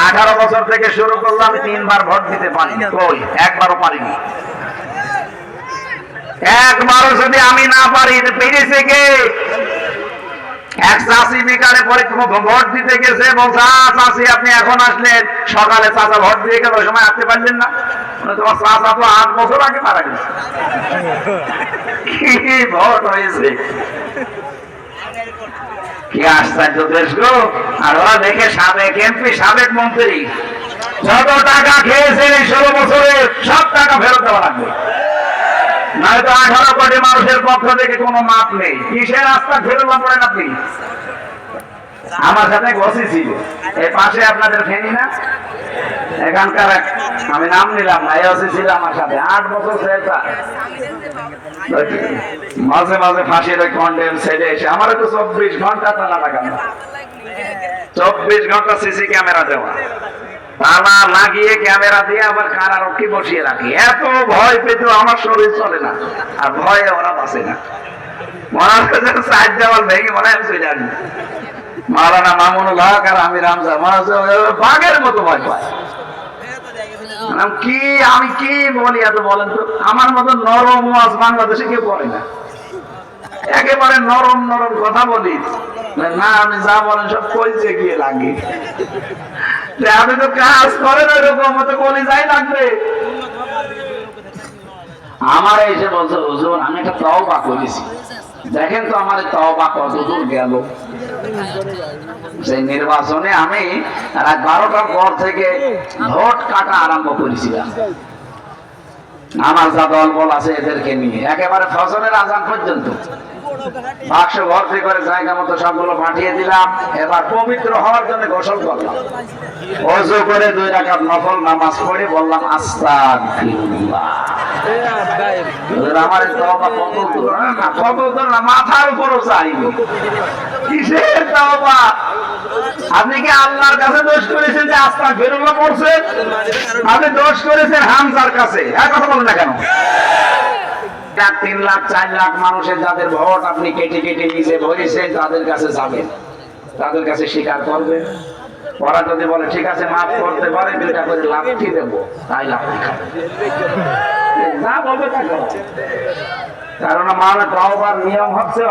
18 বছর থেকে শুরু করলাম, 3 বার ভোট দিতে পারিনি, কই একবারও পারিনি। একবারও যদি আমি না পারি, পেরেছে কে? এক চাষি বিকালে ভোট দিতে গেছে, বলছে চাষি আপনি এখন আসলেন, সকালে চাচা ভোট দিয়ে গেল, ওই সময় আসতে পারলেন না? তোমার চাচা তো 8 বছর আগে মারা গেছে। কি ভোট হয়েছে, কি আশ্চর্য দেশ গো। আর ওরা দেখে সাবেক এমপি, সাবেক মন্ত্রী যত টাকা খেয়েছেন এই 16 বছরে সব টাকা ফেরত দেওয়া লাগবে, নয়তো 18 কোটি মানুষের পক্ষ থেকে কোনো মাপ নেই। কিসের রাস্তা ফেরত পড়েন আপনি? আমার সাথে ওসি ছিল এই পাশে, আপনাদের ফেনি না এখানকার, আমি নাম নিলাম না, ওসি ছিল আমার সাথে 8 বছর। মাঝে মাঝে ফাঁসির ওই কন্ডেম ছেড়ে এসে আমার তো 24 ঘন্টা তালা লাগানো, 24 ঘন্টা সিসি ক্যামেরা দেওয়া, তালা লাগিয়ে ক্যামেরা দিয়ে আবার কারারক্ষী বসিয়ে রাখি। এত ভয় পেত আমার শরীর চলে না, আর ভয়ে ওরা বাঁচে না। মনে হচ্ছে সাইড দেওয়াল ভেঙে মনে হচ্ছে জানি মাওলানা মামুনুল হক আর আমি রামজা মনে হচ্ছে বাঘের মতো ভয় পায়। কি আমি কি বলি এত বলেন তো? আমার মতো নরম ওয়াজ বাংলাদেশে কেউ বলে না, একেবারে নরম নরম কথা বলি না, আমি যা বলেন সব কইছে গিয়ে লাগে। আপনি তো কাজ করেন ওইরকম, তো বলি যাই লাগবে। আমার এসে বলছে হুজুর আমি একটা তওবা করেছি, দেখেন তো আমার তওবা কত দূর গেল। সেই নির্বাচনে আমি রাত 12টার পর থেকে ভোট কাটা আরম্ভ করেছিলাম, আমার যা দল বল আছে এদেরকে নিয়ে, একেবারে ফজরের আজান পর্যন্ত বাক্স ভর্তি করে জায়গা মতো সবগুলো পাঠিয়ে দিলাম। এবার পবিত্র হওয়ার জন্য গোসল করলাম, ওযু করে 2 রাকাত নফল নামাজ পড়ে বললাম আস্তাগফিরুল্লাহ। আমার তওবা কত দূর না, মাথার উপরও চাইনি। কিসের তওবা? আপনি কি আল্লাহর কাছে দোষ করেছেন যে আস্তাগফিরুল্লাহ পড়ছেন? আপনি দোষ করেছেন হামজার কাছে। এক কথা বলেন না কেন? 3 লাখ 4 লাখ মানুষের যাদের ভোট আপনি কেটে কেটে নিজে ভরেছেন, তাদের কাছে যাবেন, তাদের কাছে স্বীকার করবেন। ওরা যদি বলে ঠিক আছে মাফ করতে পারে, 2টা করে লাঠি দেবো, তাই লাঠি খাবে, যা বলবে তা করবে। কারণ আমার তওবার নিয়ম হচ্ছে